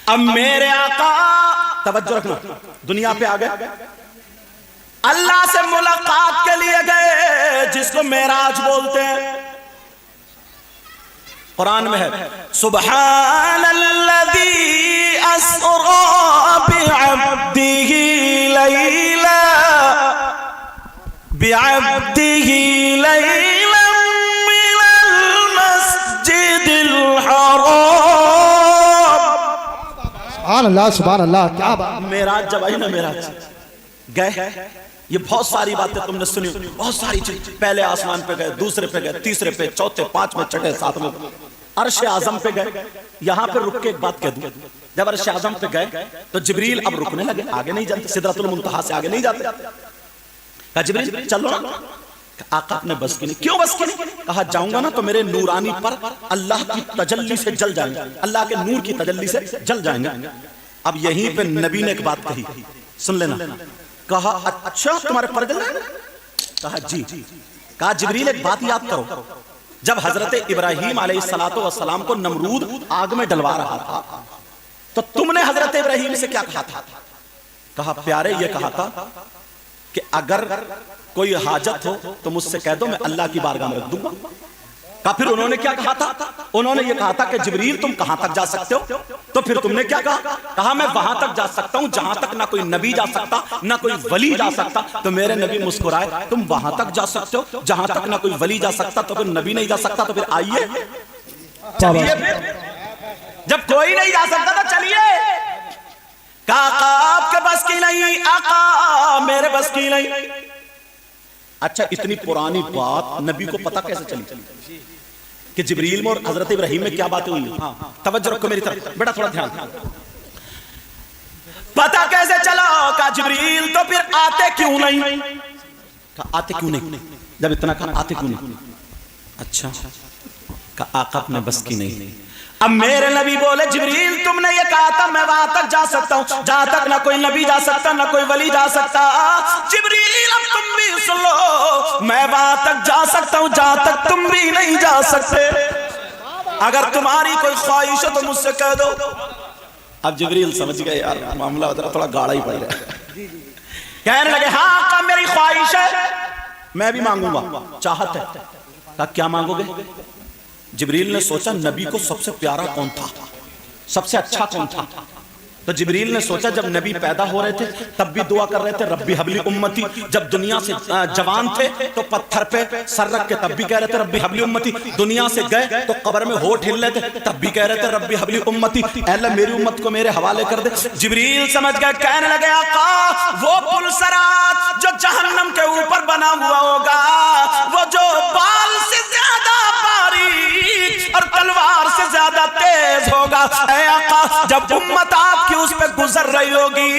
اب میرے آقا توجہ رکھنا دنیا پہ آ گئے, اللہ سے ملاقات کے لیے گئے جس کو معراج بولتے ہیں. قرآن میں ہے سبحان الذی اسری بعبدہ لیلا لیلا من المسجد الحرام. سبحان اللہ سبحان اللہ. کیا بات. معراج جب آئی نا, معراج گئے, یہ بہت ساری باتیں تم نے سنی, بہت ساری چیز. پہلے آسمان پہ گئے, دوسرے پہ گئے, تیسرے پہ, چوتھے, پانچویں, چھٹے, ساتویں, عرش اعظم پہ گئے. یہاں پہ رک کے ایک بات کہہ دوں, جب عرش اعظم پہ گئے تو جبریل اب رکنے لگے, آگے نہیں جاتے, سدرۃ المنتہا سے آگے نہیں جاتے. کہا جبریل چلو نا. آقا اپنے بس کی نہیں. کیوں بس کی نہیں؟ کہا جاؤں گا نا تو میرے نورانی پر اللہ کی تجلی سے جل جائیں گے, اللہ کے نور کی تجلی سے جل جائیں گے. اب یہیں پہ نبی نے ایک بات کہی, سن لینا. کہا اچھا تمہارے پر جل جائیں گے؟ کہا جی. کہا جبریل ایک بات یاد کرو, جب حضرت ابراہیم علیہ السلام کو نمرود آگ میں ڈلوا رہا تھا تو تم نے حضرت ابراہیم سے کیا کہا تھا؟ کہا پیارے یہ کہا تھا کہ اگر کوئی حاجت ہو تو مجھ سے کہہ دو, میں اللہ کی بارگاہ میں رکھ دوں گا. کہا پھر انہوں نے کیا کہا تھا؟ انہوں نے یہ کہا تھا کہ جبریل تم کہاں تک جا سکتے ہو؟ تو پھر تم نے کیا کہا؟ کہا میں وہاں تک جا سکتا ہوں جہاں تک نہ کوئی نبی جا سکتا نہ کوئی ولی جا سکتا. تو میرے نبی مسکرائے, تم وہاں تک جا سکتے ہو جہاں تک نہ کوئی ولی جا سکتا, تو پھر نبی نہیں جا سکتا, تو پھر آئیے چلیے. جب کوئی نہیں جا سکتا تو چلیے. کہا آقا آپ کے بس کی نہیں, آقا میرے بس کی نہیں. اچھا اتنی پرانی بات نبی کو پتا کیسے چلی کہ جبریل میں اور حضرت ابراہیم میں کیا باتیں ہوئی؟ توجہ رکھو میری طرف بیٹا, تھوڑا دھیان. پتا کیسے چلا؟ کہا جبریل تو پھر آتے کیوں نہیں؟ کہا آتے کیوں نہیں؟ جب اتنا کہا آتے کیوں نہیں؟ اچھا. کہا آقا اپنے بس کی نہیں. اب میرے نبی بولے جبریل تم نے یہ کہا تھا میں وہاں تک جا سکتا ہوں جہاں تک نہ کوئی نبی جا سکتا نہ کوئی ولی جا سکتا. جبریل اب تم بھی سن لو, میں وہاں تک جا سکتا ہوں جہاں تک تم بھی نہیں جا سکتے. اگر تمہاری کوئی خواہش ہے تو مجھ سے کہہ دو. اب جبریل سمجھ گئے یار معاملہ تھوڑا گاڑا ہی پڑ رہا ہے. کہنے لگے ہاں آقا میری خواہش ہے, میں بھی مانگوں گا, چاہت ہے. کہا کیا مانگو گے؟ جبریل نے سوچا نبی کو سب سے پیارا کون تھا, سب سے اچھا کون تھا. تو جبریل نے سوچا جب نبی پیدا ہو رہے تھے تب بھی دعا کر رہے تھے ربی حبلی امتی. جب دنیا سے جوان تھے تو پتھر پہ سر رکھ کے تب بھی کہہ رہے تھے ربی حبلی امتی. دنیا سے گئے تو قبر میں ہونٹ ہل رہے تھے تب بھی کہہ رہے تھے ربی حبلی امتی. اے اللہ میری امت کو میرے حوالے کر دے. جبریل سمجھ گئے, کہنے لگے آقا وہ پل صراط جو جہنم کے اوپر بنا ہوا ہوگا, وہ جو بال سے زیادہ باریک اور تلوار سے زیادہ تیز ہوگا, اے آقا جب امت آپ کی اس پہ گزر رہی ہوگی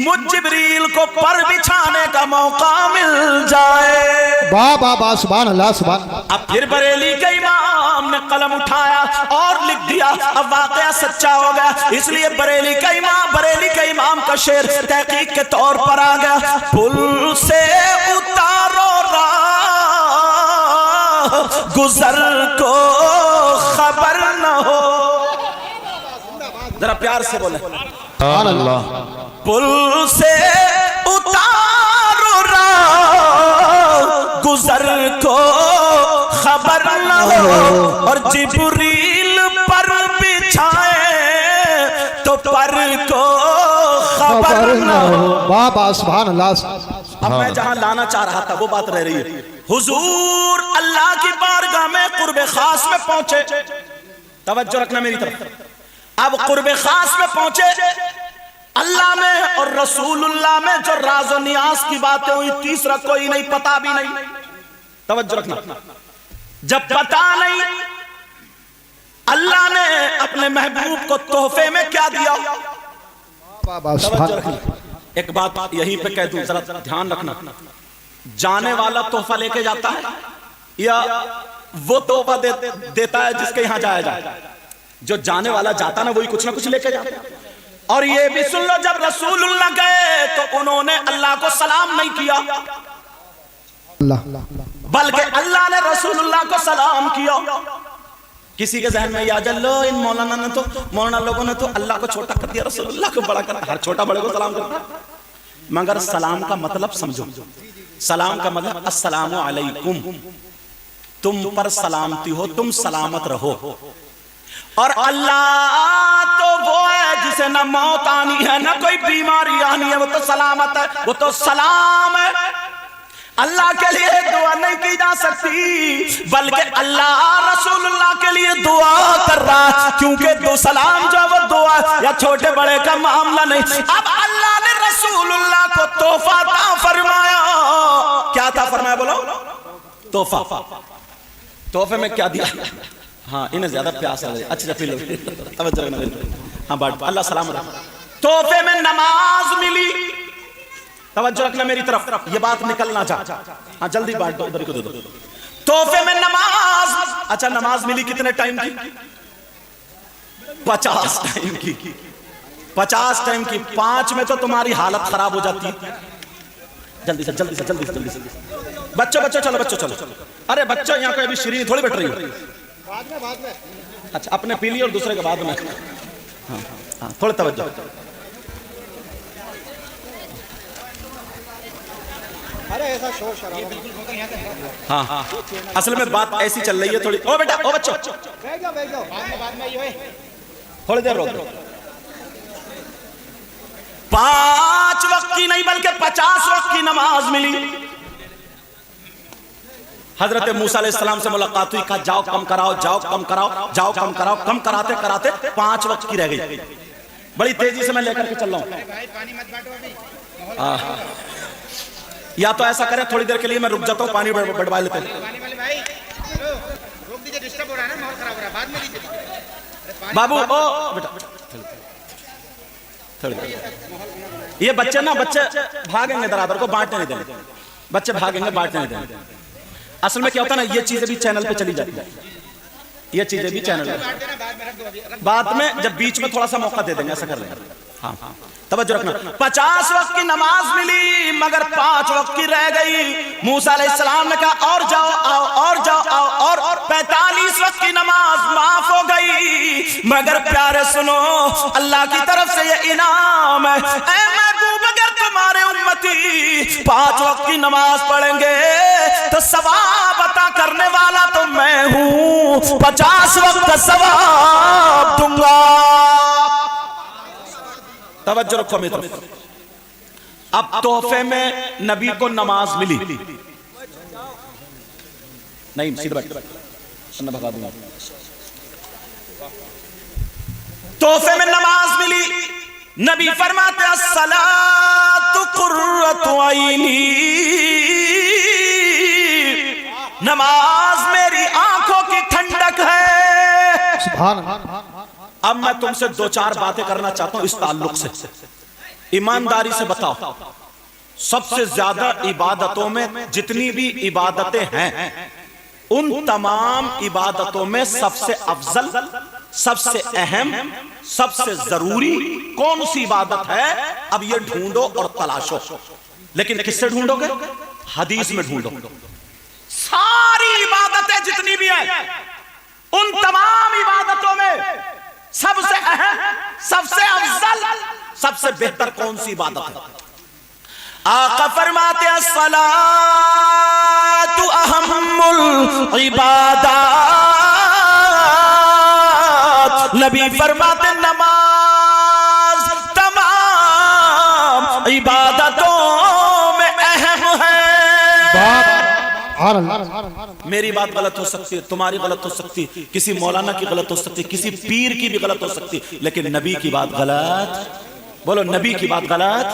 مجھ جبریل کو پر بچھانے کا موقع مل جائے. واہ واہ واہ سبحان اللہ سبحان اللہ. اب پھر بریلی کے امام نے قلم اٹھایا اور لکھ دیا, اب واقعہ سچا ہو گیا. اس لیے بریلی کے امام کا شعر تحقیق کے طور پر آ گیا. پل سے اتارو راہ گزر کو خبر نہ ہو. ذرا پیار سے بولے سبحان اللہ. پل سے اتارو راہ گزر کو خبر نہ ہو, اور جبریل پر بچھائے تو پر کو خبر نہ ہو. واہ واہ سبحان اللہ. اب میں جہاں لانا چاہ رہا تھا وہ بات رہ رہی ہے. حضور اللہ کی بارگاہ میں قرب خاص میں پہنچے. توجہ رکھنا میری طرف. اب قرب خاص میں پہنچے, اللہ میں اور رسول اللہ میں جو راز و نیاز کی باتیں ہوئی تیسرا کوئی نہیں, پتا بھی نہیں. توجہ رکھنا. جب پتا نہیں اللہ نے اپنے محبوب کو تحفے میں کیا دیا. توجہ رکھنا. ایک بات یہیں پہ کہہ دوں, ذرا دھیان رکھنا. جانے والا تحفہ لے کے جاتا ہے یا وہ تحفہ دیتا ہے جس کے یہاں جایا جائے؟ جو جانے والا جاتا نا وہی کچھ نہ کچھ لے کے جاتا. اور یہ بھی سن لو جب رسول اللہ گئے تو انہوں نے اللہ کو سلام نہیں کیا بلکہ اللہ نے رسول اللہ کو سلام کیا. کسی کے ذہن میں یہ آ جائے لو ان مولانا لوگوں نے تو اللہ کو چھوٹا کر دیا، رسول اللہ کو بڑا کر دیا، ہر چھوٹا بڑے کو سلام کرتا ہے۔ مگر سلام کا مطلب سمجھو، سلام کا مطلب السلام علیکم، تم پر سلامتی ہو، تم سلامت رہو۔ اور اللہ تو وہ ہے جسے نہ موت آنی ہے نہ کوئی بیماری آنی ہے، وہ تو سلامت ہے، وہ تو سلام ہے۔ اللہ کے لیے دعا نہیں کی جا سکتی، بلکہ اللہ رسول اللہ کے لیے دعا کر رہا ہے، کیونکہ دو سلام جو وہ دعا یا چھوٹے بڑے کا معاملہ نہیں۔ اب اللہ نے رسول اللہ کو تحفہ عطا فرمایا، کیا عطا فرمایا بولو؟ تحفہ۔ تحفے میں کیا دیا؟ ہاں انہیں زیادہ پیاس آ رہی ہے، اچھا پی لو، توجہ رکھنا، ہاں بات اللہ سلام رکھنا۔ تحفے میں نماز ملی، توجہ رکھنا میری طرف، یہ بات نکل نہ جا، ہاں جلدی بات دو، ادھر کو دے دو۔ تحفے میں نماز، اچھا نماز ملی کتنے ٹائم کی؟ 50 ٹائم کی، 50 ٹائم کی، 5 میں تو تمہاری حالت خراب ہو جاتی ہے۔ جلدی سے جلدی سے جلدی سے جلدی سے بچوں چلو، بچوں چلو، ارے بچوں یہاں کوئی ابھی شیرینی تھوڑی بیٹھ رہی ہے، اچھا اپنے پی لی اور دوسرے کے بعد میں، ہاں تھوڑے توجہ۔ ہاں اصل میں بات ایسی چل رہی ہے تھوڑی، او بیٹا او بچوں تھوڑی دیر روک، 5 وقت کی نہیں بلکہ 50 وقت کی نماز ملی۔ حضرت موسیٰ علیہ السلام سے ملاقات ہوئی، کہا جاؤ کم کراؤ، جاؤ کم کراؤ، جاؤ کم کراؤ، کم کراتے کراتے 5 وقت کی رہ گئی۔ بڑی تیزی سے میں لے کر کے چل رہا ہوں، یا تو ایسا کریں تھوڑی دیر کے لیے میں رک جاتا ہوں، پانی بڑھوا لیتے ہیں۔ بابو او بیٹا یہ بچے نا، بچے بھاگیں گے درادر کو بانٹنے نہیں دیں، بچے بھاگیں گے بانٹنے نہیں دیں۔ اصل میں کیا ہوتا ہے نا، یہ چیزیں بھی چینل پہ چلی جاتی ہیں، یہ چیزیں بھی چینل پہ، بعد میں جب بیچ میں تھوڑا سا موقع دے دیں گے، ایسا کر لیں گے۔ ہاں توجہ رکھنا، 50 وقت کی نماز ملی مگر 5 وقت کی رہ گئی۔ موسیٰ علیہ السلام نے کہا اور جاؤ آؤ، اور جاؤ آؤ، اور 45 وقت کی نماز معاف ہو گئی۔ مگر پیارے سنو، اللہ کی طرف سے یہ انعام ہے، اے محبوب اگر تمہارے امتی 5 وقت کی نماز پڑھیں گے تو ثواب عطا کرنے والا تو میں ہوں، 50 وقت کا ثواب دوں گا۔ توجہ رکھو میری طرف، اب تحفے میں نبی کو نماز ملی، نہیں سیدھا بیٹھ، میں بھگا دوں گا۔ تحفے میں نماز ملی، نبی فرماتے ہیں الصلاۃ قرۃ عینی، نماز میری آنکھوں کی ٹھنڈک ہے۔ سبحان اللہ۔ اب میں تم سے 2-4 باتیں کرنا چاہتا ہوں اس تعلق سے، ایمانداری سے بتاؤ، سب سے زیادہ عبادتوں میں جتنی بھی عبادتیں ہیں ان تمام عبادتوں میں سب سے افضل، سب سے اہم، سب سے ضروری کون سی عبادت ہے؟ اب یہ ڈھونڈو اور تلاشو، لیکن کس سے ڈھونڈو گے؟ حدیث میں ڈھونڈو۔ ساری عبادتیں جتنی بھی ہیں ان تمام عبادتوں میں سب سے اہم، سب سے افضل، سب سے بہتر کون سی عبادت ہے؟ آقا فرماتے ہیں الصلاۃ اہم العبادات، نبی فرماتے ہیں نماز تمام عبادتوں میں اہم ہے۔ میری بات غلط ہو سکتی ہے، تمہاری غلط ہو سکتی ہے، کسی مولانا کی غلط ہو سکتی ہے، کسی پیر کی بھی غلط ہو سکتی ہے، لیکن نبی کی بات غلط، بولو نبی کی بات غلط۔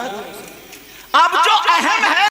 اب جو اہم ہے